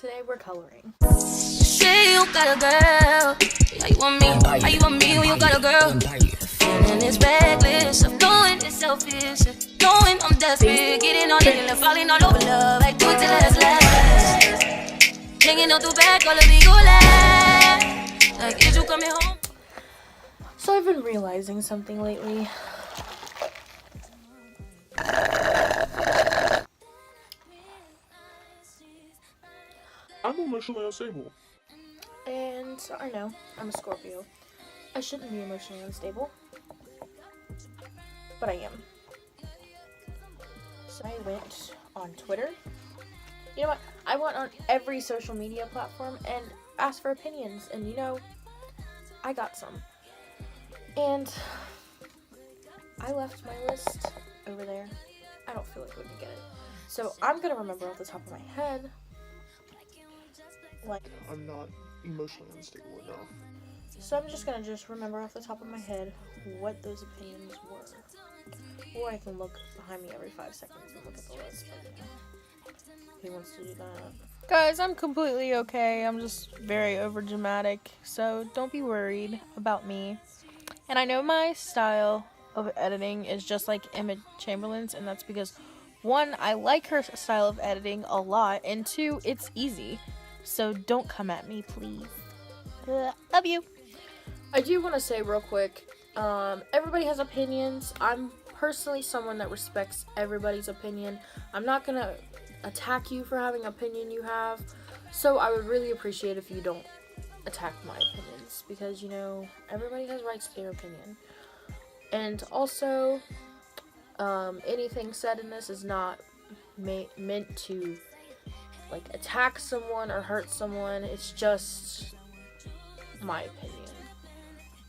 today we're coloring. Say you got a girl, how you want me? How you want me when you got a girl? Feeling is reckless, I'm going it's selfish, knowing I'm desperate, getting all in and falling all over love. I do it till it's last. Hanging on through back, all of me go last. Like is you coming home? So I've been realizing something lately. I'm emotionally unstable. And I know, I'm a Scorpio. I shouldn't be emotionally unstable. But I am. So I went on Twitter. You know what? I went on every social media platform and asked for opinions. And you know, I got some. And I left my list over there. I don't feel like we can get it. So I'm going to remember off the top of my head. Like, I'm not emotionally unstable enough. so I'm just going to remember off the top of my head what those opinions were. Or I can look behind me every 5 seconds and look at the list. But, you know, who wants to do that? Guys, I'm completely okay. I'm just very overdramatic, so don't be worried about me. And I know my style of editing is just like Emma Chamberlain's, and that's because, one, I like her style of editing a lot, and two, it's easy. So don't come at me, please. Love you. I do want to say real quick, everybody has opinions. I'm personally someone that respects everybody's opinion. I'm not going to attack you for having an opinion you have. So I would really appreciate if you don't attack my opinions. Because, you know, everybody has rights to their opinion. And also, anything said in this is not meant to, like, attack someone or hurt someone. It's just my opinion.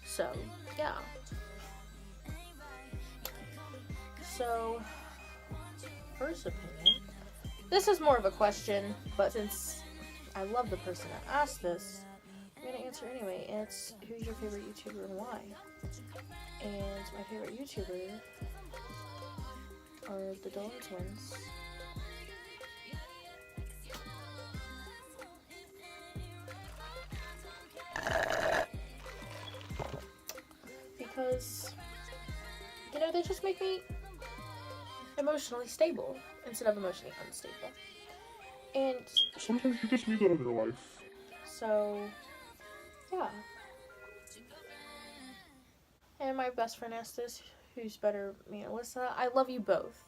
So, yeah. So, first opinion. This is more of a question, but since I love the person that asked this, I'm going to answer anyway. It's, who's your favorite YouTuber and why? And my favorite YouTuber are the Dolan Twins. Because, you know, they just make me emotionally stable instead of emotionally unstable. And Sometimes you just need that in your life. so, yeah. And my best friend asked this, who's better, me and Alyssa? I love you both.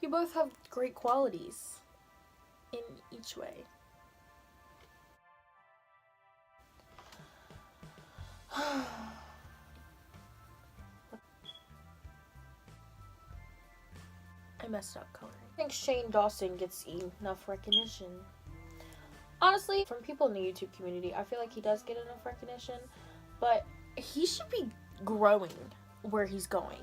You both have great qualities in each way. I messed up coloring. I think Shane Dawson gets enough recognition. Honestly, from people in the YouTube community, I feel like he does get enough recognition, but he should be growing where he's going.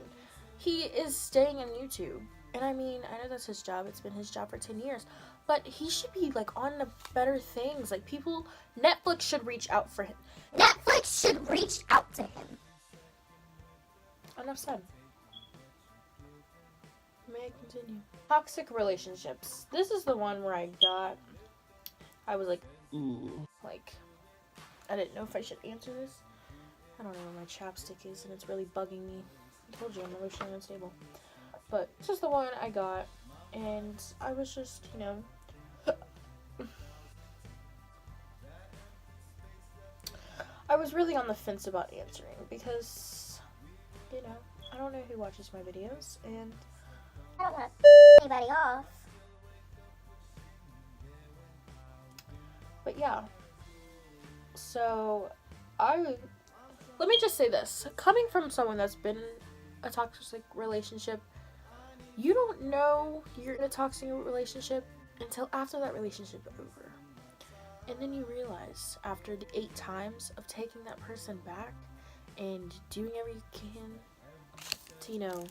He is staying in YouTube. And I mean, I know that's his job. It's been his job for 10 years. But he should be, like, on the better things. Like, Netflix should reach out for him. Netflix should reach out to him. Enough said. May I continue? Toxic relationships. This is the one where I was like, Ooh. like, I didn't know if I should answer this. I don't know where my chapstick is, and it's really bugging me. I told you I'm emotionally unstable. But this is the one I got, and I was just, you know, I was really on the fence about answering because, you know, I don't know who watches my videos, and I don't want to anybody off. but yeah. So, let me just say this. Coming from someone that's been in a toxic relationship, you don't know you're in a toxic relationship until after that relationship is over. And then you realize, after the 8 times of taking that person back and doing everything you can to, you know,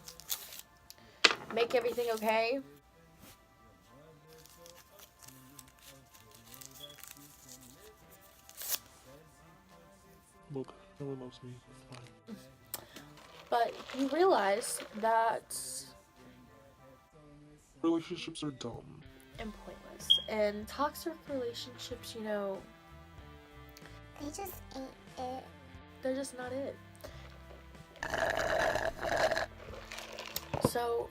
make everything okay. Look, no one loves me. It's fine. But you realize that Relationships are dumb. and pointless. us. And toxic relationships, you know, They just ain't it. they're just not it. So,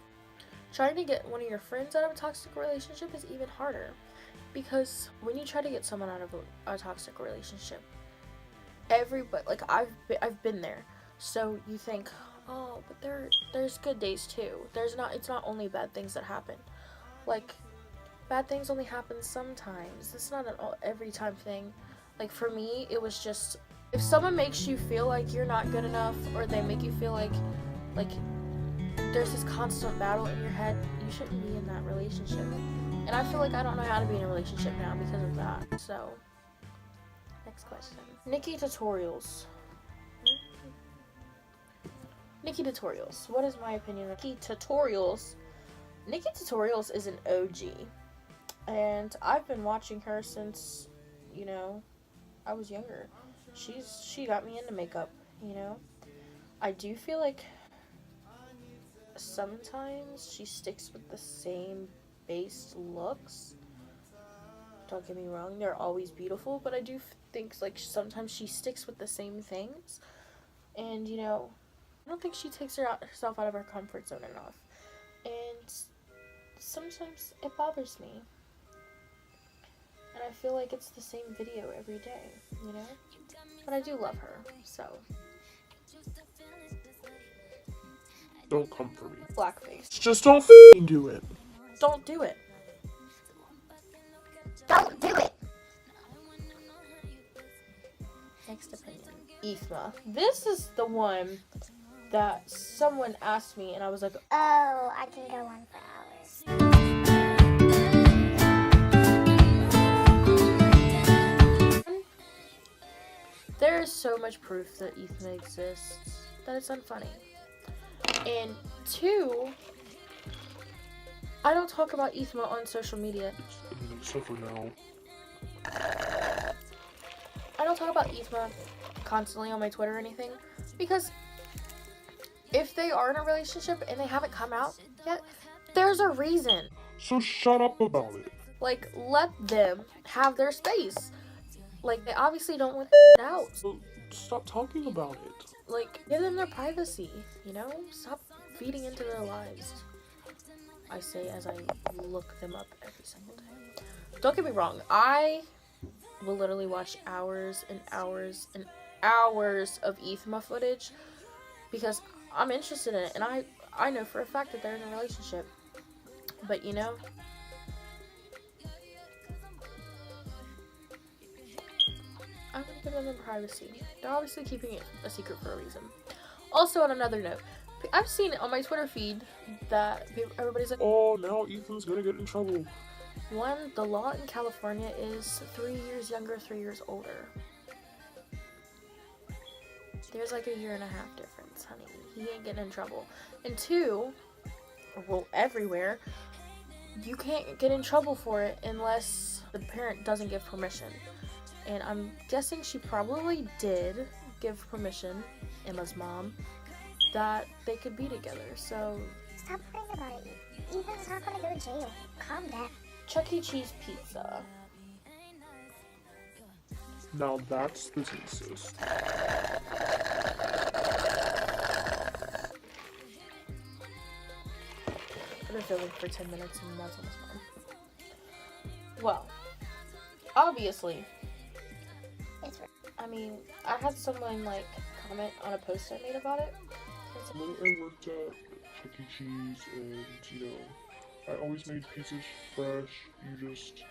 trying to get one of your friends out of a toxic relationship is even harder. Because when you try to get someone out of a toxic relationship, everybody, like, I've been there. So you think, oh, but there's good days too. It's not only bad things that happen. Like, bad things only happen sometimes. It's not an every time thing. Like, for me, it was just, if someone makes you feel like you're not good enough, or they make you feel like there's this constant battle in your head, you shouldn't be in that relationship. And I feel like I don't know how to be in a relationship now because of that. So, next question. Nikki tutorials. Nikki tutorials. What is my opinion of Nikki tutorials? Nikki tutorials is an OG. And I've been watching her since, you know, I was younger. She got me into makeup, you know. I do feel like sometimes she sticks with the same base looks. Don't get me wrong, they're always beautiful, but I do think like sometimes she sticks with the same things. And, you know, I don't think she takes herself out of her comfort zone enough. And sometimes it bothers me. And I feel like it's the same video every day, you know? But I do love her, so. Don't come for me. Blackface. Just don't f***ing do it. Don't do it. Don't do it. Next opinion. Ethma. This is the one that someone asked me, and I was like, Oh, I can go on for hours. there is so much proof that Ethma exists that it's unfunny. And two, I don't talk about Ethma on social media. I mean, except for now. I don't talk about Ethma constantly on my Twitter or anything, because if they are in a relationship and they haven't come out yet, there's a reason. So shut up about it. Like, let them have their space. Like, they obviously don't want it out. So stop talking about it. Like, give them their privacy, you know? Stop feeding into their lives. I say as I look them up every single day. Don't get me wrong, I will literally watch hours and hours and hours of Ethma footage because I'm interested in it, and I know for a fact that they're in a relationship. But, you know, I'm gonna give them their privacy. They're obviously keeping it a secret for a reason. Also, on another note, I've seen it on my Twitter feed that everybody's like, Oh, now Ethan's gonna get in trouble. one, the law in California is 3 years younger, 3 years older. There's like a year and a half difference, honey. He ain't getting in trouble. And two, well, everywhere, you can't get in trouble for it unless the parent doesn't give permission. And I'm guessing she probably did give permission, Emma's mom, that they could be together. So, Stop worrying about it. Ethan's not gonna go to jail. Calm down. Chuck.E.Cheese pizza. Now that's business, sis. I've been filming for 10 minutes and that's almost done. Well, obviously, It's I mean, I had someone like comment on a post I made about it. It's When I worked at Chuck.E.Cheese, and you know, I always made pizzas fresh. You just,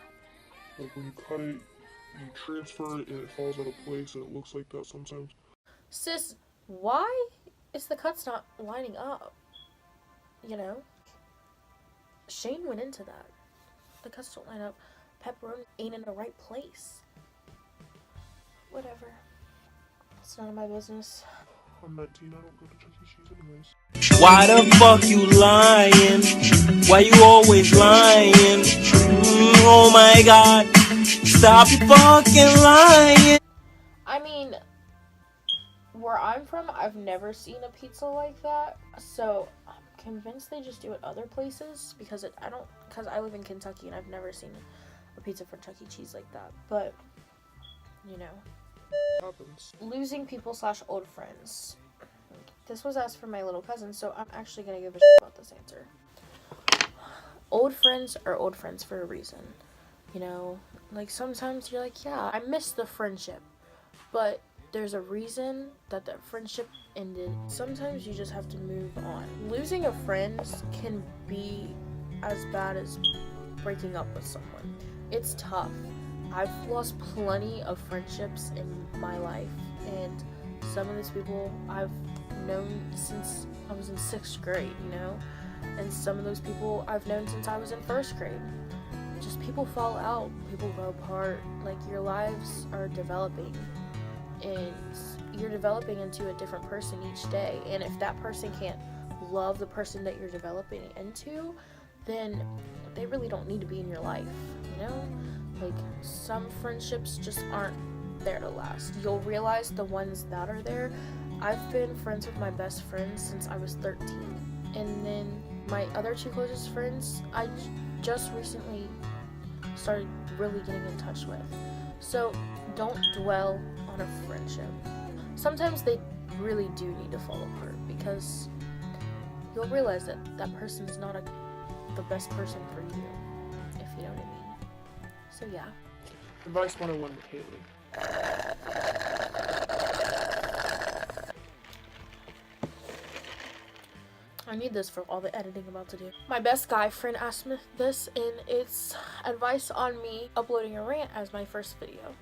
like, when you cut it, you transfer it and it falls out of place and it looks like that sometimes. Sis, why is the cuts not lining up? You know? Shane went into that. The cuts don't line up. Pepperoni ain't in the right place. Whatever. It's none of my business. I'm 19, I don't go to Chuck.E.Cheese anyways. Why the fuck you lying? Why you always lying? Oh my god, stop fucking lying. I mean, where I'm from, I've never seen a pizza like that. So, I'm convinced they just do it other places, because I live in Kentucky and I've never seen a pizza from Chuck.E.Cheese like that. But, you know. Happens. Losing people / old friends. This was asked from my little cousin, so I'm actually gonna give a shit about this answer. Old friends are old friends for a reason. You know, like sometimes you're like, yeah, I miss the friendship, but there's a reason that friendship ended. Sometimes you just have to move on. Losing a friend can be as bad as breaking up with someone. It's tough. I've lost plenty of friendships in my life, and some of these people I've known since I was in 6th grade, you know, and some of those people I've known since I was in 1st grade. Just people fall out, people grow apart, like your lives are developing, and you're developing into a different person each day, and if that person can't love the person that you're developing into, then they really don't need to be in your life, you know? Like, some friendships just aren't there to last. You'll realize the ones that are there. I've been friends with my best friends since I was 13. And then my other 2 closest friends, I just recently started really getting in touch with. So, don't dwell on a friendship. Sometimes they really do need to fall apart, because you'll realize that that person's not the best person for you, if you know what I mean. So yeah. Advice 101 with Haley. I need this for all the editing I'm about to do. My best guy friend asked me this, and it's advice on me uploading a rant as my first video.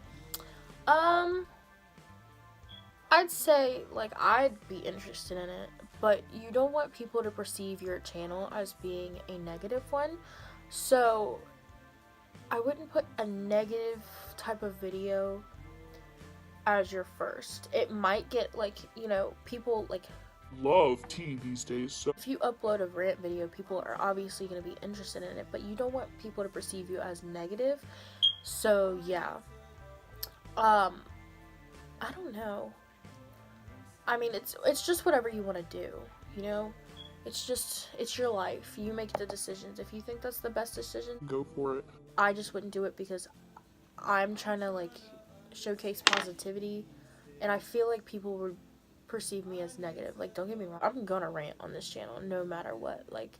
I'd say, like, I'd be interested in it, but you don't want people to perceive your channel as being a negative one, so I wouldn't put a negative type of video as your first. It might get, like, you know, people, like, Love tea these days, so if you upload a rant video, people are obviously going to be interested in it, but you don't want people to perceive you as negative. So yeah, I don't know. I mean, it's just whatever you want to do, you know? It's your life. You make the decisions. If you think that's the best decision, go for it. I just wouldn't do it, because I'm trying to, like, showcase positivity, and I feel like people would perceive me as negative. Like, don't get me wrong, I'm gonna rant on this channel no matter what. Like,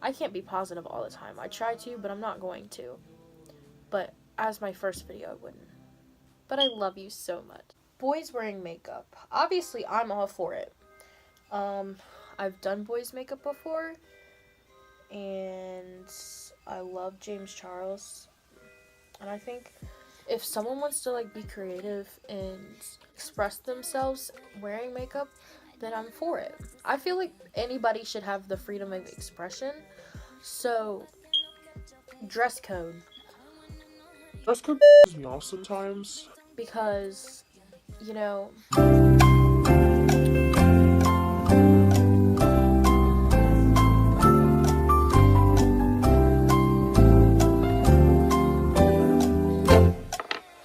I can't be positive all the time. I try to, but I'm not going to. But as my first video, I wouldn't. But I love you so much. Boys wearing makeup. Obviously, I'm all for it. I've done boys makeup before, and I love James Charles. And I think if someone wants to, like, be creative and express themselves wearing makeup, then I'm for it. I feel like anybody should have the freedom of expression. So, dress code. Dress code pisses me off sometimes. Because, you know,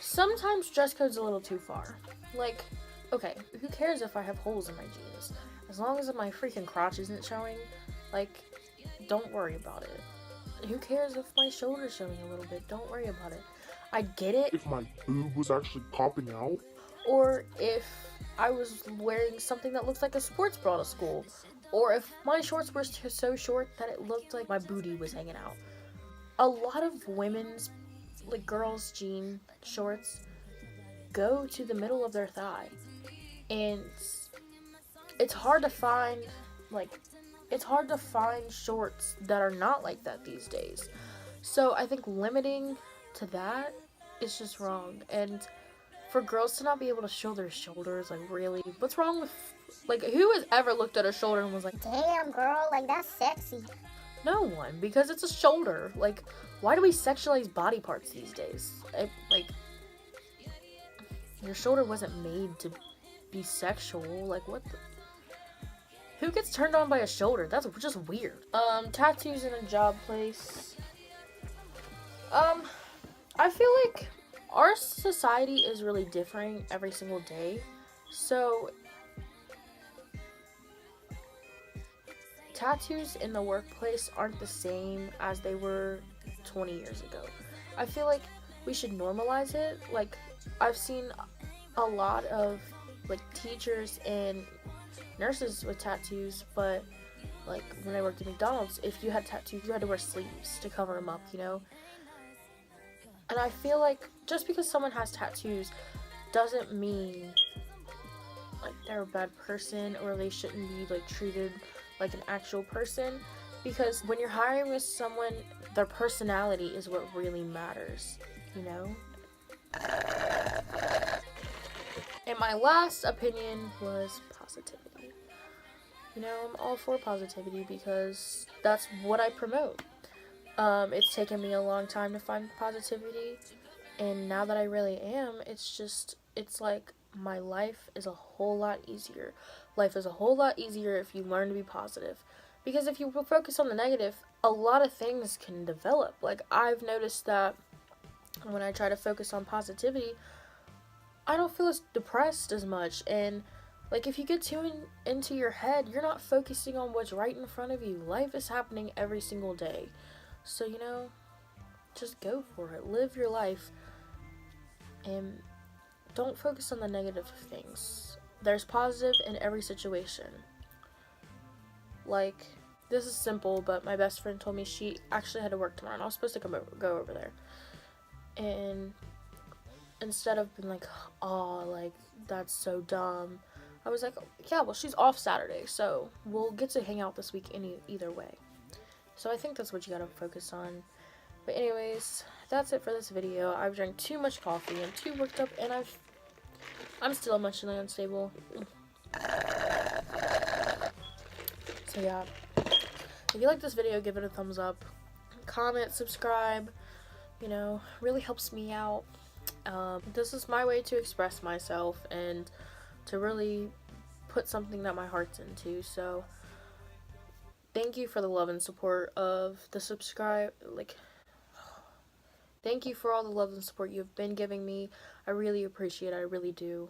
sometimes dress code's a little too far. Like, okay, who cares if I have holes in my jeans? As long as my freaking crotch isn't showing, like, don't worry about it. Who cares if my shoulder's showing a little bit? Don't worry about it. I get it. If my boob was actually popping out. Or if I was wearing something that looks like a sports bra to school. Or if my shorts were so short that it looked like my booty was hanging out. A lot of women's, like, girls' jean shorts go to the middle of their thigh. And it's hard to find, like, shorts that are not like that these days. So I think limiting to that is just wrong. And for girls to not be able to show their shoulders, like, really, what's wrong with, like, who has ever looked at a shoulder and was like, Damn, girl, like, that's sexy. no one, because it's a shoulder. Like, why do we sexualize body parts these days? Like, your shoulder wasn't made to be sexual. Like, what the? Who gets turned on by a shoulder? That's just weird. Tattoos in a job place. I feel like our society is really differing every single day. So, tattoos in the workplace aren't the same as they were 20 years ago. I feel like we should normalize it. Like, I've seen a lot of like teachers and nurses with tattoos, but like when I worked at McDonald's, if you had tattoos, you had to wear sleeves to cover them up, you know? And I feel like just because someone has tattoos doesn't mean like they're a bad person or they shouldn't be like treated like an actual person, because when you're hiring with someone, their personality is what really matters, you know? And my last opinion was positivity. You know, I'm all for positivity because that's what I promote. It's taken me a long time to find positivity, and now that I really am, it's like my life is a whole lot easier. Life is a whole lot easier if you learn to be positive. Because if you focus on the negative, a lot of things can develop. Like, I've noticed that when I try to focus on positivity, I don't feel as depressed as much. And like, if you get too into your head, you're not focusing on what's right in front of you. Life is happening every single day. So, you know, just go for it. Live your life. And don't focus on the negative things. There's positive in every situation. Like, this is simple, but my best friend told me she actually had to work tomorrow, and I was supposed to go over there. And instead of being like, oh, like, that's so dumb, I was like, yeah, well, she's off Saturday, so we'll get to hang out this week either way. So I think that's what you gotta focus on. But anyways, that's it for this video. I've drank too much coffee and too worked up, and I'm still emotionally unstable. So yeah, if you like this video, give it a thumbs up, comment, subscribe, you know, really helps me out. This is my way to express myself and to really put something that my heart's into. So thank you for the love and support of the thank you for all the love and support you've been giving me. I really appreciate it. I really do.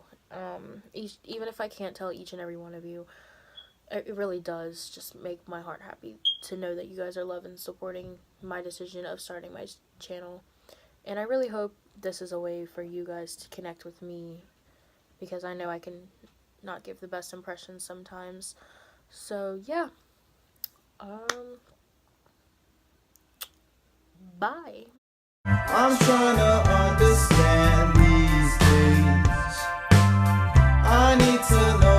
Even if I can't tell each and every one of you, it really does just make my heart happy to know that you guys are loving and supporting my decision of starting my channel. And I really hope this is a way for you guys to connect with me, because I know I can not give the best impressions sometimes. So yeah. Bye. I'm trying to understand these days. I need to know